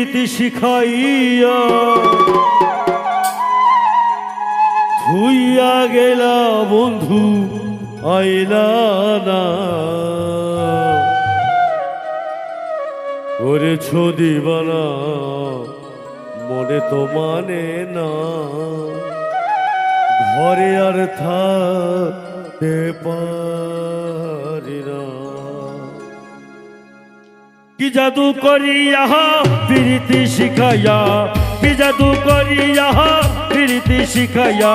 প্রীতি শিখাইয়া ধুইয়া গেলা বন্ধু আইলা না, করেছ দিবানা মনে তো মানে না, ঘরে আর থাকতে পারি না। কি জাদু করিয়া প্রীতি শিখাইয়া, কি জাদু করিয়া প্রীতি শিখাইয়া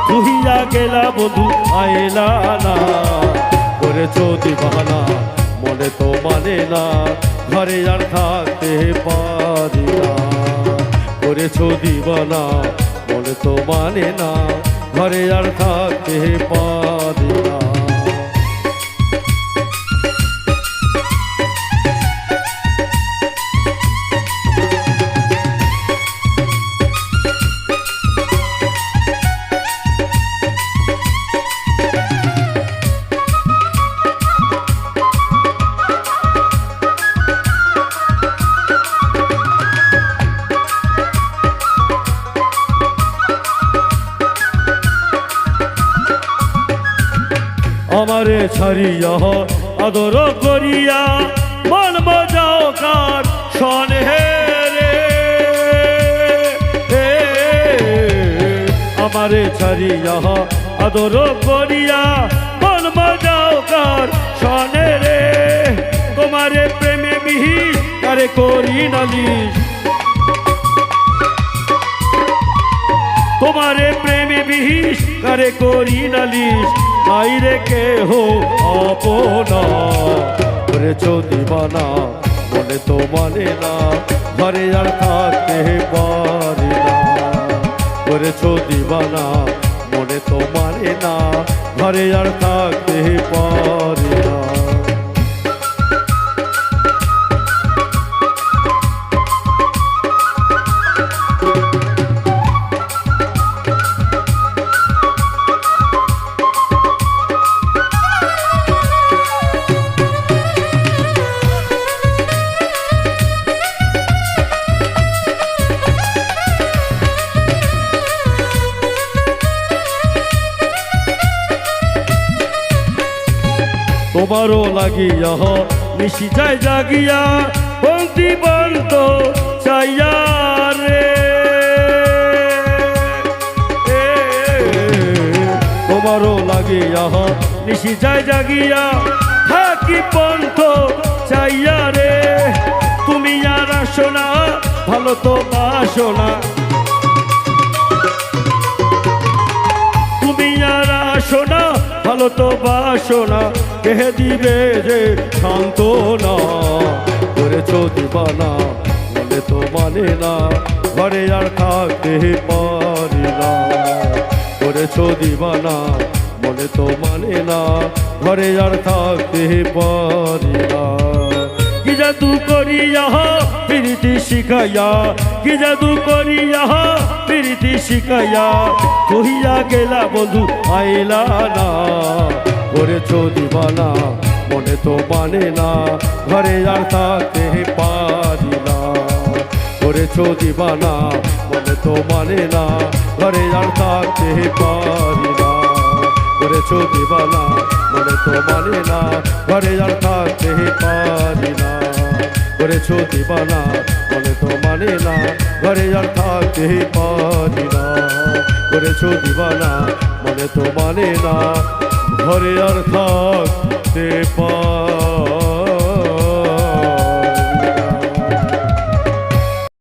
ধুইয়া গেলা বধু আইলা না, করেছ দিবানা মনে তো মানে না, ঘরে আর থাকতে পারি না, করেছ দিবানা মনে তো মানে না, ঘরে আর থাকতে পারি না। আমারে ছাড়িয়া আদর করিয়া মন বাজাও কার শোনে রে, আমারে ছাড়িয়া আদর করিয়া মন বাজাও কার শোনে রে, তোমারে প্রেমে বিহি তারে করি নালিশ, তোমারে প্রেমে বিহিস করে করি নালিশ, বাইরে কে হো আপনা, করেছ দিবানা মনে তো মানে না, ঘরে আর থাকতে পারি না, করেছ দিবানা মনে তো মানে না, ঘরে আর থাকতে পারি না। তোমারও লাগিয়া নিশি যায় জাগিয়া পঙ্ক্তি বন্ত চাইয়া রে, তোমারও লাগিয়া নিশি যায় জাগিয়া থাকি পন্থ চাইয়া রে, তুমি আর আসো না ভালো তো বাসো না, তুমি আর আসো না ভালো তো বাসো না, কে দিবে রে সান্ত্বনা, করেছ দিবানা মনে তো মানে না, ঘরে আর থাকতে পারি না, করেছ দিবানা মনে তো মানে না, ঘরে আর থাকতে পারি না। কি জাদু করিয়া প্রীতি শিখাইয়া, কি জাদু করিয়া প্রীতি শিখাইয়া ধুইয়া গেলা বন্ধু আইলা না, করেছ দিবানা মনে তো মানে না, ঘরে আর থাকতে পারি না, করেছ দিবানা মনে তো মানে না, ঘরে আর থাকতে পারি না, করেছ দিবানা মনে তো মানে না, ঘরে আর থাকতে পারি না, করেছ দিবানা মনে তো মানে না, ঘরে আর থাকতে পারি না, করেছ দিবানা মনে তো মানে না, ঘরে আর থাকতে পারি।